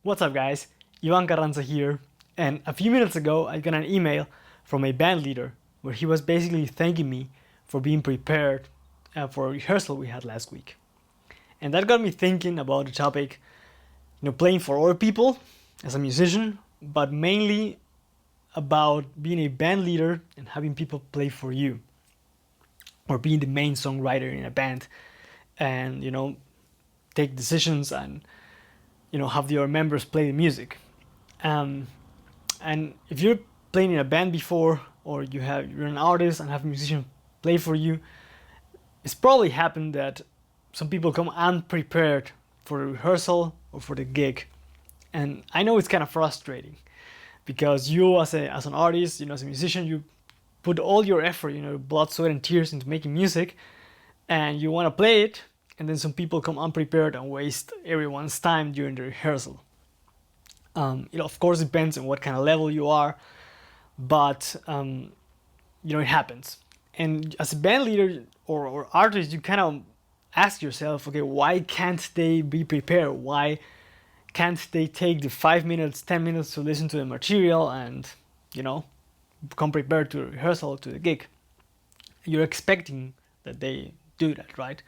What's up guys, Ivan Carranza here, and a few minutes ago I got an email from a band leader where he was basically thanking me for being prepared for a rehearsal we had last week. And that got me thinking about the topic, playing for other people as a musician, but mainly about being a band leader and having people play for you, or being the main songwriter in a band and take decisions and have your members play the music. And if you're playing in a band before, or you're an artist and have a musician play for you, it's probably happened that some people come unprepared for the rehearsal or for the gig. And I know it's kind of frustrating because you as an artist, as a musician, you put all your effort, blood, sweat and tears into making music, and you want to play it, and then some people come unprepared and waste everyone's time during the rehearsal. It of course depends on what kind of level you are, but it happens. And as a band leader or artist, you kind of ask yourself, okay, why can't they be prepared? Why can't they take the 5 minutes, 10 minutes to listen to the material and, come prepared to the rehearsal, to the gig? You're expecting that they do that, right?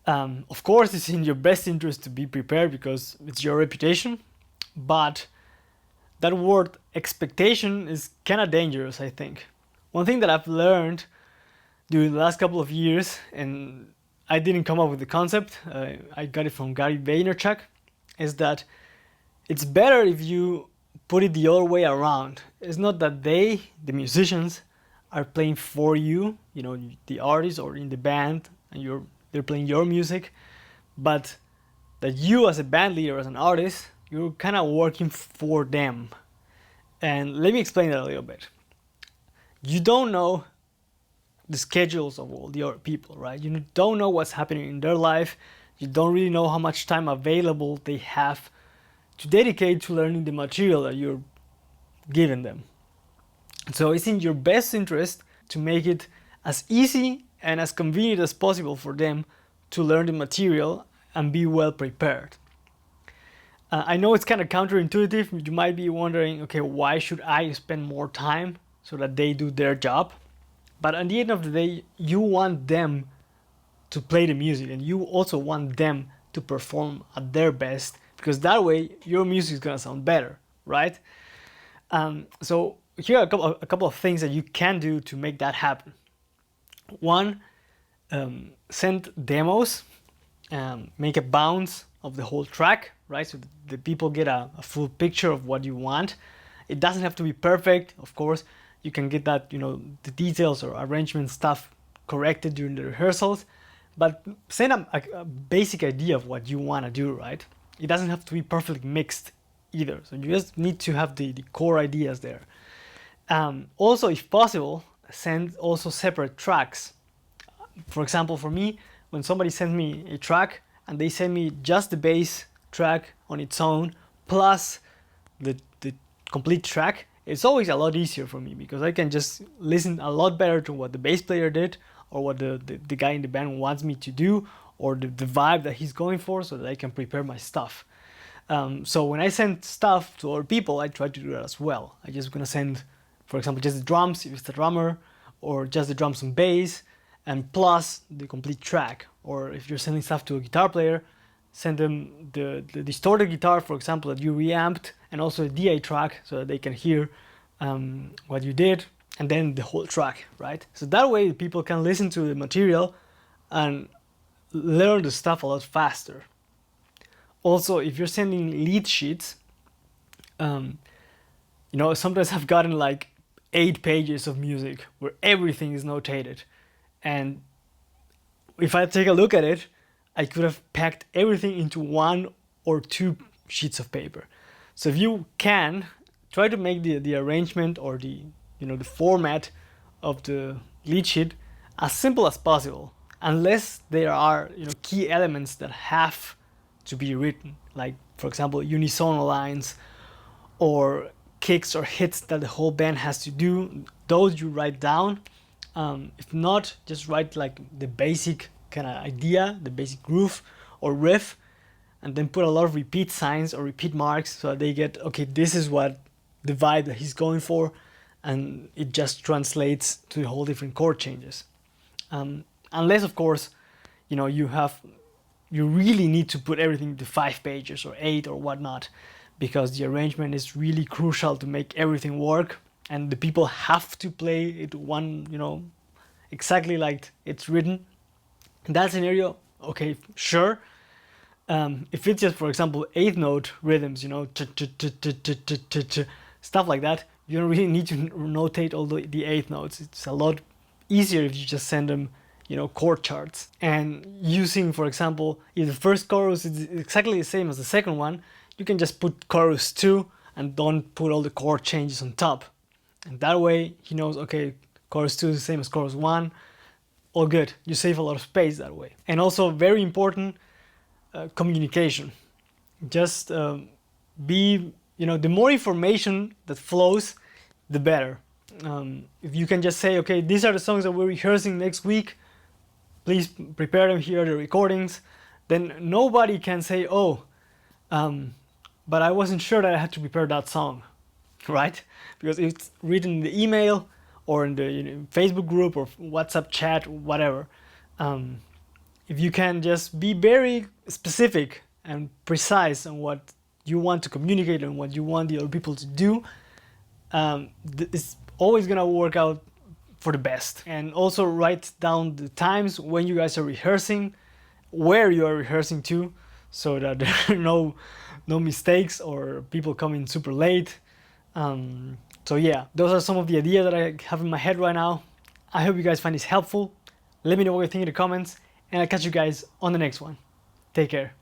Of course, it's in your best interest to be prepared because it's your reputation, but that word expectation is kind of dangerous, I think. One thing that I've learned during the last couple of years, and I didn't come up with the concept, I got it from Gary Vaynerchuk, is that it's better if you put it the other way around. It's not that the musicians, are playing for you, the artist or in the band, and they're playing your music, but that you as a band leader, as an artist, you're kind of working for them. And let me explain that a little bit. You don't know the schedules of all the other people, right? You don't know what's happening in their life. You don't really know how much time available they have to dedicate to learning the material that you're giving them. So it's in your best interest to make it as easy and as convenient as possible for them to learn the material and be well prepared. I know it's kind of counterintuitive. You might be wondering, okay, why should I spend more time so that they do their job? But at the end of the day, you want them to play the music, and you also want them to perform at their best, because that way your music is gonna sound better, right? So here are a couple of things that you can do to make that happen. One, send demos, make a bounce of the whole track, right? So the people get a full picture of what you want. It doesn't have to be perfect, of course. You can get that, the details or arrangement stuff corrected during the rehearsals, but send a basic idea of what you want to do, right? It doesn't have to be perfectly mixed either. So you just need to have the core ideas there. Also, if possible, send also separate tracks. For example, for me, when somebody sends me a track and they send me just the bass track on its own plus the complete track, it's always a lot easier for me because I can just listen a lot better to what the bass player did, or what the guy in the band wants me to do, or the vibe that he's going for, so that I can prepare my stuff. So when I send stuff to other people, I try to do that as well. I'm just gonna send, for example, just the drums if it's the drummer, or just the drums and bass, and plus the complete track. Or if you're sending stuff to a guitar player, send them the distorted guitar, for example, that you reamped, and also a DA track so that they can hear what you did, and then the whole track, right? So that way people can listen to the material and learn the stuff a lot faster. Also, if you're sending lead sheets, sometimes I've gotten like 8 pages of music where everything is notated, and if I take a look at it, I could have packed everything into 1 or 2 sheets of paper. So if you can, try to make the arrangement or the format of the lead sheet as simple as possible, unless there are key elements that have to be written, like for example unisono lines or kicks or hits that the whole band has to do. Those you write down. If not, just write like the basic kind of idea, the basic groove or riff, and then put a lot of repeat signs or repeat marks so that they get, okay, this is what the vibe that he's going for, and it just translates to whole different chord changes. Unless, of course, you know, you really need to put everything into 5 pages or 8 or whatnot, because the arrangement is really crucial to make everything work, and the people have to play it exactly like it's written. In that scenario, okay, sure. If it's just, for example, 8th note rhythms, stuff like that, you don't really need to notate all the 8th notes. It's a lot easier if you just send them, chord charts. And using, for example, if the first chorus is exactly the same as the second one, you can just put chorus 2 and don't put all the chord changes on top. And that way he knows, okay, chorus 2 is the same as chorus 1. All good. You save a lot of space that way. And also very important, communication. Just the more information that flows, the better. If you can just say, okay, these are the songs that we're rehearsing next week, please prepare them, here are the recordings, then nobody can say, oh, but I wasn't sure that I had to prepare that song, right? Because it's written in the email or in the Facebook group or WhatsApp chat, whatever. If you can just be very specific and precise on what you want to communicate and what you want the other people to do, it's always gonna work out for the best. And also write down the times when you guys are rehearsing, where you are rehearsing to, so that there are no mistakes or people coming super late. So yeah, those are some of the ideas that I have in my head right now. I hope you guys find this helpful. Let me know what you think in the comments, and I'll catch you guys on the next one. Take care.